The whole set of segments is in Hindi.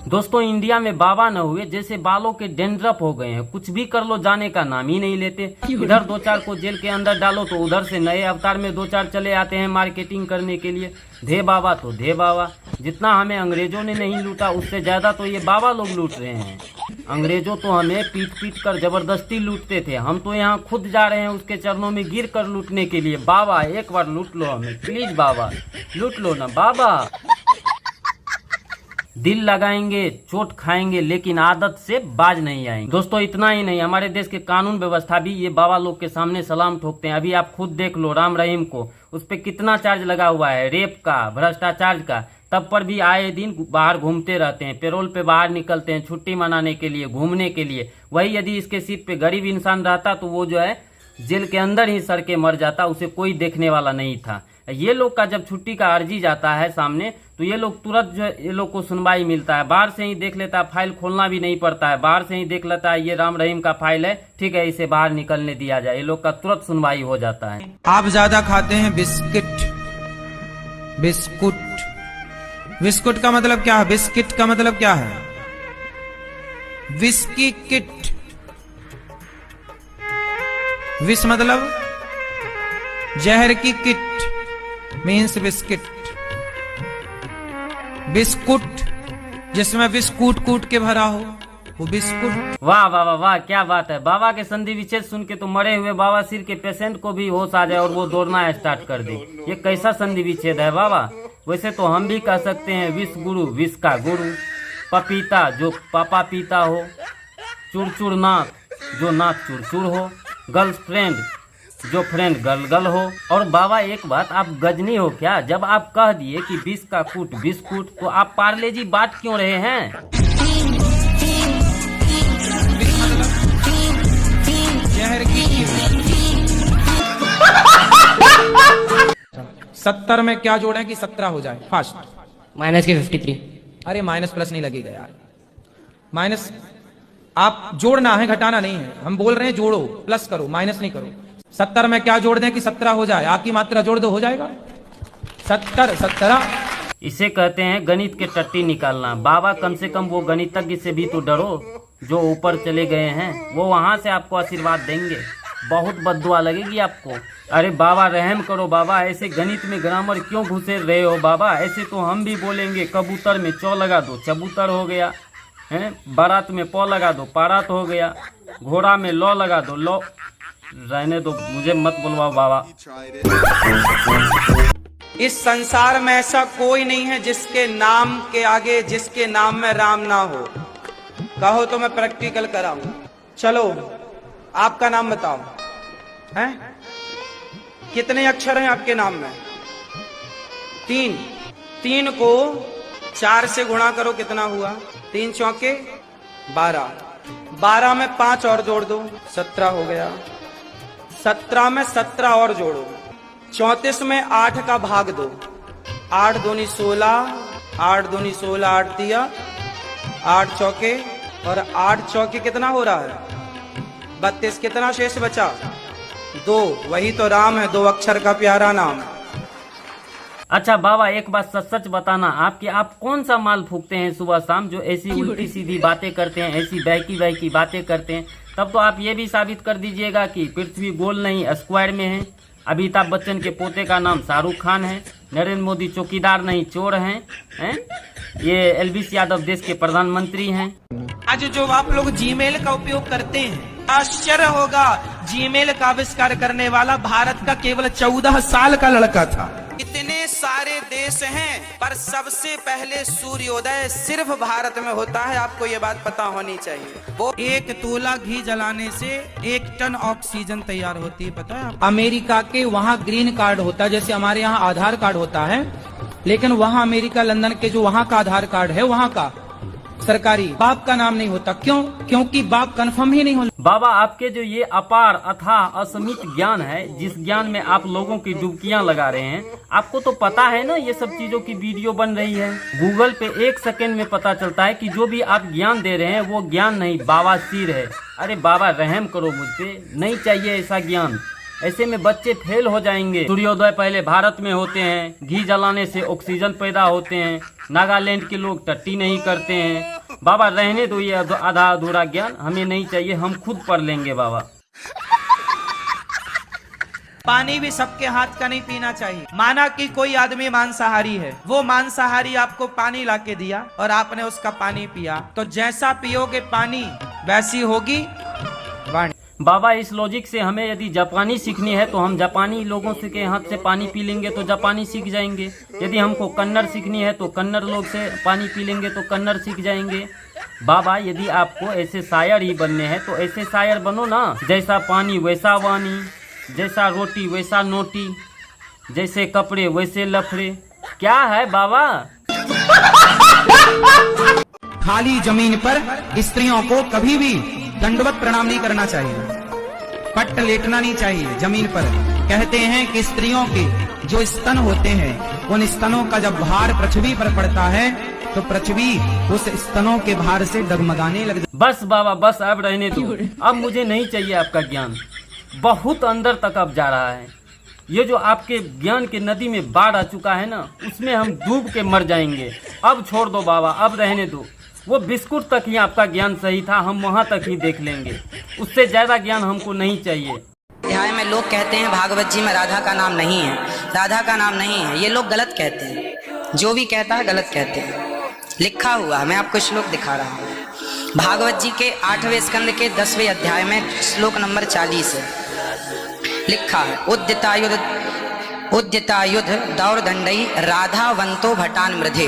दोस्तों इंडिया में बाबा न हुए जैसे बालों के डेंड्रफ हो गए हैं, कुछ भी कर लो जाने का नाम ही नहीं लेते। इधर दो चार को जेल के अंदर डालो तो उधर से नए अवतार में दो चार चले आते हैं मार्केटिंग करने के लिए। धे बाबा तो धे बाबा, जितना हमें अंग्रेजों ने नहीं लूटा उससे ज्यादा तो ये बाबा लोग लूट रहे हैं। अंग्रेजों तो हमें पीट पीट कर जबरदस्ती लूटते थे, हम तो यहाँ खुद जा रहे हैं उसके चरणों में गिर कर लूटने के लिए। बाबा एक बार लूट लो हमें प्लीज, बाबा लूट लो ना बाबा। दिल लगाएंगे चोट खाएंगे लेकिन आदत से बाज नहीं आएंगे। दोस्तों इतना ही नहीं, हमारे देश के कानून व्यवस्था भी ये बाबा लोग के सामने सलाम ठोकते हैं। अभी आप खुद देख लो राम रहीम को, उस पर कितना चार्ज लगा हुआ है, रेप का, भ्रष्टाचार का, तब पर भी आए दिन बाहर घूमते रहते हैं, पेरोल पे बाहर निकलते हैं छुट्टी मनाने के लिए, घूमने के लिए। वही यदि इसके सीट पे गरीब इंसान रहता तो वो जो है जेल के अंदर ही सड़ के मर जाता, उसे कोई देखने वाला नहीं था। ये लोग का जब छुट्टी का अर्जी जाता है सामने तो ये लोग तुरंत जो ये लोग को सुनवाई मिलता है, बाहर से ही देख लेता है, फाइल खोलना भी नहीं पड़ता है, बाहर से ही देख लेता है ये राम रहीम का फाइल है, ठीक है इसे बाहर निकलने दिया जाए, ये लोग का तुरंत सुनवाई हो जाता है। आप ज्यादा खाते हैं बिस्किट, बिस्कुट, बिस्कुट का मतलब क्या है, बिस्किट का मतलब क्या है, विस्की किट, विष मतलब जहर की किट मीन्स बिस्किट, बिस्कुट जिसमें विष कूट कूट के भरा हो वो बिस्कुट। वाह वाह वाह वाह, क्या बात है। बाबा के संधि विच्छेद सुन के तो मरे हुए बाबा सिर के पेशेंट को भी होश आ जाए और वो दौड़ना स्टार्ट कर दे। ये कैसा संधि विच्छेद है बाबा। वैसे तो हम भी कह सकते हैं विष गुरु, विष का गुरु, पपीता जो पापा पीता हो, चुरचुर नाथ जो नाथ चुरचुर हो, गर्लफ्रेंड जो फ्रेंड गलगल हो। और बाबा एक बात, आप गजनी हो क्या? जब आप कह दिए कि विष का कूट बिस्कुट तो आप पार्ले जी बांट क्यों रहे हैं? जहर की 70 में क्या जोड़े कि 17 हो जाए फास्ट? माइनस के 53। अरे माइनस प्लस नहीं लगेगा यार, माइनस आप जोड़ना है घटाना नहीं है। हम बोल रहे हैं जोड़ो, प्लस करो, माइनस नहीं करो। 70 में क्या जोड़ दें कि 17 हो जाए? आ की मात्रा जोड़ दो हो जाएगा 70 17। इसे कहते हैं गणित के टट्टी निकालना। बाबा कम से कम वो गणितज्ञ से भी तो डरो जो ऊपर चले गए हैं, वो वहां से आपको आशीर्वाद देंगे, बहुत बद्दुआ लगेगी आपको। अरे बाबा रहम करो बाबा, ऐसे गणित में ग्रामर क्यों घुसे रहे हो बाबा? ऐसे तो हम भी बोलेंगे, कबूतर में चौ लगा दो चबूतर हो गया है, बारात में पौ लगा दो पारात हो गया, घोड़ा में लौ लगा दो लौ। रहने दो, मुझे मत बुलवाओ बाबा। इस संसार में ऐसा कोई नहीं है जिसके नाम के आगे, जिसके नाम में राम ना हो। कहो तो मैं प्रैक्टिकल कराऊं। चलो आपका नाम बताओ, हैं? कितने अक्षर हैं आपके नाम में? 3। 3 को 4 से गुणा करो, कितना हुआ? 3 चौके 12, 12 में 5 और जोड़ दो 17 हो गया। 17 में 17 और जोड़ो, 34 में 8 का भाग दो, 8 दूनी 16, 8 दूनी 16, 8 दिया, 8 चौके और 8 चौके कितना हो रहा है? 32। कितना शेष बचा? 2। वही तो राम है, 2 अक्षर का प्यारा नाम। अच्छा बाबा एक बात सच सच बताना, आप कौन सा माल फूकते हैं सुबह शाम जो ऐसी उल्टी सीधी बातें करते हैं, ऐसी बहकी बहकी बातें करते हैं? तब तो आप ये भी साबित कर दीजिएगा कि पृथ्वी गोल नहीं स्क्वायर में है, अमिताभ बच्चन के पोते का नाम शाहरुख खान है, नरेंद्र मोदी चौकीदार नहीं चोर हैं, ये एलवीस यादव देश के प्रधानमंत्री हैं। आज जो आप लोग जीमेल का उपयोग करते हैं, आश्चर्य होगा, जीमेल का आविष्कार करने वाला भारत का केवल 14 साल का लड़का था। इतने सारे देश हैं पर सबसे पहले सूर्योदय सिर्फ भारत में होता है, आपको ये बात पता होनी चाहिए। वो 1 तोला घी जलाने से 1 टन ऑक्सीजन तैयार होती है, पता है? अमेरिका के वहाँ ग्रीन कार्ड होता है, जैसे हमारे यहाँ आधार कार्ड होता है, लेकिन वहाँ अमेरिका लंदन के जो वहाँ का आधार कार्ड है, वहाँ का सरकारी, बाप का नाम नहीं होता। क्यों? क्योंकि बाप कंफर्म ही नहीं हो। बाबा आपके जो ये अपार अथाह असीमित ज्ञान है, जिस ज्ञान में आप लोगों की डुबकियां लगा रहे हैं, आपको तो पता है ना ये सब चीजों की वीडियो बन रही है, गूगल पे 1 सेकेंड में पता चलता है कि जो भी आप ज्ञान दे रहे हैं वो ज्ञान नहीं बवासीर है। अरे बाबा रहम करो मुझ पे, नहीं चाहिए ऐसा ज्ञान, ऐसे में बच्चे फेल हो जाएंगे। सूर्योदय पहले भारत में होते हैं, घी जलाने से ऑक्सीजन पैदा होते हैं, नागालैंड के लोग टट्टी नहीं करते हैं, बाबा रहने दो ये आधा अधूरा ज्ञान, हमें नहीं चाहिए, हम खुद पढ़ लेंगे बाबा। पानी भी सबके हाथ का नहीं पीना चाहिए। माना कि कोई आदमी मांसाहारी है, वो मांसाहारी आपको पानी लाके दिया और आपने उसका पानी पिया, तो जैसा पियोगे पानी वैसी होगी वाणी। बाबा इस लॉजिक से हमें यदि जापानी सीखनी है तो हम जापानी लोगों से के हाथ से पानी पी लेंगे तो जापानी सीख जाएंगे। यदि हमको कन्नड़ सीखनी है तो कन्नड़ लोग से पानी पी लेंगे तो कन्नड़ सीख जाएंगे। बाबा यदि आपको ऐसे शायर ही बनने हैं तो ऐसे शायर बनो ना, जैसा पानी वैसा वाणी, जैसा रोटी वैसा नोटी, जैसे कपड़े वैसे लफड़े। क्या है बाबा? खाली जमीन पर स्त्रियों को कभी भी दंडवत प्रणाम नहीं करना चाहिए, पट्ट लेटना नहीं चाहिए जमीन पर। कहते हैं कि स्त्रियों के जो स्तन होते हैं, उन स्तनों का जब भार पृथ्वी पर पड़ता है तो पृथ्वी उस स्तनों के भार से डगमगाने लग जाती। बस बाबा बस, अब रहने दो, अब मुझे नहीं चाहिए आपका ज्ञान। बहुत अंदर तक अब जा रहा है। ये जो आपके ज्ञान के नदी में बाढ़ आ चुका है ना, उसमें हम डूब के मर जाएंगे। अब छोड़ दो बाबा, अब रहने दो। वो बिस्कुट तक ही आपका ज्ञान सही था, हम वहाँ तक ही देख लेंगे, उससे ज्यादा ज्ञान हमको नहीं चाहिए। अध्याय में लोग कहते हैं भागवत जी में राधा का नाम नहीं है, राधा का नाम नहीं है। ये लोग गलत कहते हैं, जो भी कहता है गलत कहते हैं। लिखा हुआ मैं आपको श्लोक दिखा रहा हूँ। भागवत जी के 8वें स्कंद के 10वें अध्याय में श्लोक नंबर 40 है, लिखा है उद्यतायुध दौरदंडई राधावंतो भटान मृधे।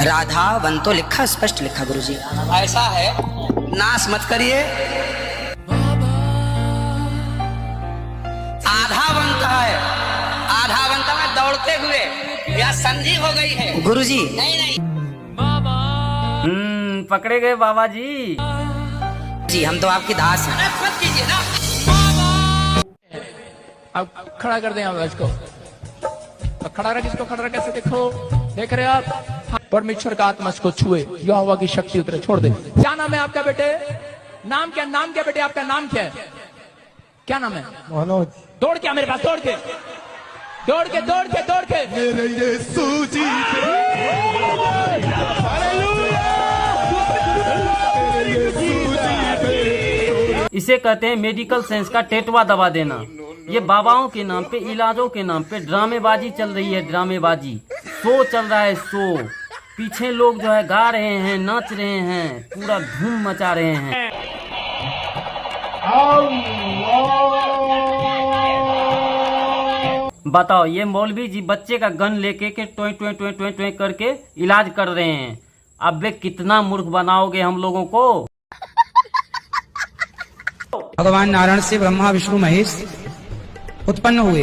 राधावंतो लिखा, स्पष्ट लिखा गुरुजी, ऐसा है, नाश मत करिए। आधावंत है, आधावंत में दौड़ते हुए या संधि हो गई है गुरुजी। नहीं पकड़े गए बाबा जी। जी हम तो आपकी दास हैं। मत कीजिए ना। अब खड़ा कर दें आप इसको, अब खड़ा रख, इसको खड़ा रख, कैसे देखो, देख रहे आप, परमेश्वर का आत्मा इसको छुए, यहोवा की शक्ति उतरे। छोड़ दे। क्या नाम है आपका बेटे? नाम क्या? नाम क्या बेटे? आपका नाम क्या है? क्या नाम है? मनोज। दौड़ के मेरे पास, दौड़ के दौड़ के दौड़ के दौड़ के मेरे यीशु जी इसे कहते हैं मेडिकल साइंस का टेटवा दबा देना। ये बाबाओं के नाम पे, इलाजों के नाम पे ड्रामेबाजी चल रही है, ड्रामेबाजी। शो चल रहा है, शो। पीछे लोग जो है गा रहे हैं, नाच रहे हैं, पूरा धूम मचा रहे हैं। बताओ, ये मौलवी जी बच्चे का गन लेके के toy toy toy toy toy करके इलाज कर रहे हैं। अब वे कितना मूर्ख बनाओगे हम लोगों को। भगवान नारायण से ब्रह्मा विष्णु महेश उत्पन्न हुए।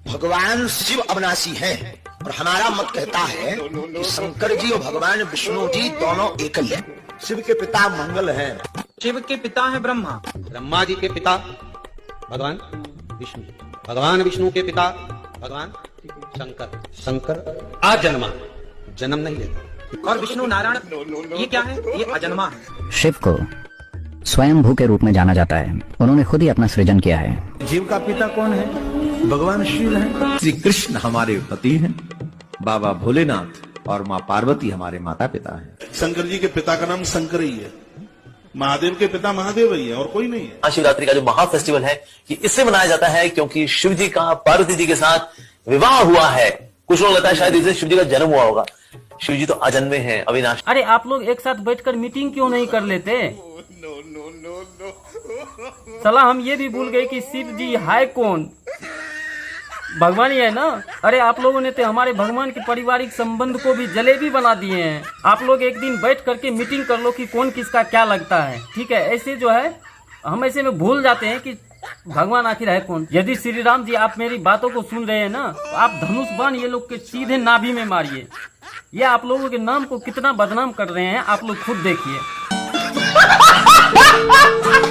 भगवान शिव अविनाशी हैं और हमारा मत कहता है कि शंकर जी और भगवान विष्णु जी दोनों एकल हैं। शिव के पिता मंगल हैं। शिव के पिता है ब्रह्मा, ब्रह्मा जी के पिता भगवान विष्णु, भगवान विष्णु के पिता भगवान शंकर, शंकर अजन्मा, जन्म नहीं लेता। और विष्णु नारायण ये क्या है? ये अजन्मा है। शिव को स्वयंभू के रूप में जाना जाता है, उन्होंने खुद ही अपना सृजन किया है। जीव का पिता कौन है? भगवान शिव है। श्री कृष्ण हमारे पति हैं, बाबा भोलेनाथ और माँ पार्वती हमारे माता पिता हैं। शंकर जी के पिता का नाम शंकर ही है, महादेव के पिता महादेव ही है और कोई नहीं है। महाशिवरात्रि का जो महा फेस्टिवल है ये इससे मनाया जाता है क्योंकि शिव जी का पार्वती जी के साथ विवाह हुआ है। कुछ लोग लगता है शायद इससे शिव जी का जन्म हुआ होगा। शिव जी तो अजन्मे हैं, अविनाशी। अरे आप लोग एक साथ बैठकर मीटिंग क्यों नहीं कर लेते? चला हम ये भी भूल गए कि शिव जी है कौन? भगवान ही है ना। अरे आप लोगों ने तो हमारे भगवान के पारिवारिक संबंध को भी जलेबी बना दिए हैं। आप लोग एक दिन बैठ करके मीटिंग कर लो कि कौन किसका क्या लगता है, ठीक है? ऐसे जो है हम ऐसे में भूल जाते हैं कि भगवान आखिर है कौन। यदि श्री राम जी आप मेरी बातों को सुन रहे हैं ना, तो आप धनुष बाण ये लोग के सीधे नाभि में मारिए। ये आप लोगों के नाम को कितना बदनाम कर रहे हैं, आप लोग खुद देखिए।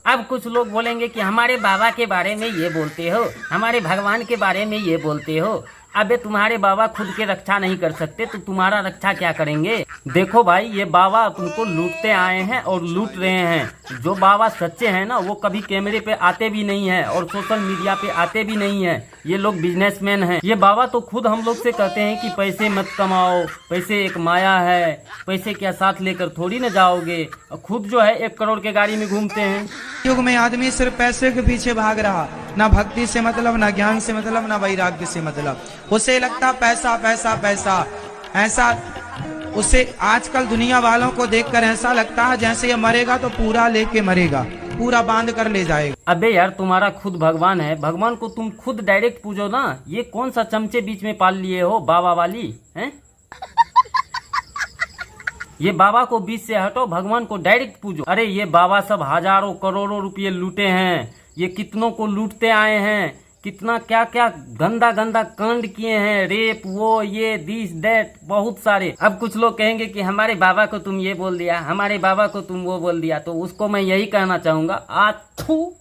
अब कुछ लोग बोलेंगे कि हमारे बाबा के बारे में ये बोलते हो, हमारे भगवान के बारे में ये बोलते हो। अबे तुम्हारे बाबा खुद के रक्षा नहीं कर सकते तो तुम्हारा रक्षा क्या करेंगे? देखो भाई, ये बाबा तुमको लूटते आए हैं और लूट रहे हैं। जो बाबा सच्चे हैं ना वो कभी कैमरे पे आते भी नहीं है और सोशल मीडिया पे आते भी नहीं है। ये लोग बिजनेसमैन हैं। ये बाबा तो खुद हम लोग से कहते हैं कि पैसे मत कमाओ, पैसे एक माया है, पैसे क्या साथ लेकर थोड़ी न जाओगे। और खुद जो है 1 करोड़ के गाड़ी में घूमते हैं। युग में आदमी सिर्फ पैसे के पीछे भाग रहा, ना भक्ति से मतलब, ना ज्ञान से मतलब, ना वैराग्य से मतलब। उसे लगता पैसा पैसा पैसा, ऐसा उसे आजकल दुनिया वालों को देखकर ऐसा लगता है जैसे ये मरेगा तो पूरा लेके मरेगा, पूरा बांध कर ले जाएगा। अबे यार तुम्हारा खुद भगवान है, भगवान को तुम खुद डायरेक्ट पूजो ना। ये कौन सा चमचे बीच में पाल लिए हो बाबा वाली हैं? ये बाबा को बीच से हटो, भगवान को डायरेक्ट पूजो। अरे ये बाबा सब हजारों करोड़ों रुपये लूटे हैं, ये कितनों को लूटते आए हैं, कितना क्या क्या गंदा गंदा कांड किए हैं, रेप, वो ये दिस दैट, बहुत सारे। अब कुछ लोग कहेंगे कि हमारे बाबा को तुम ये बोल दिया, हमारे बाबा को तुम वो बोल दिया, तो उसको मैं यही कहना चाहूंगा, आथू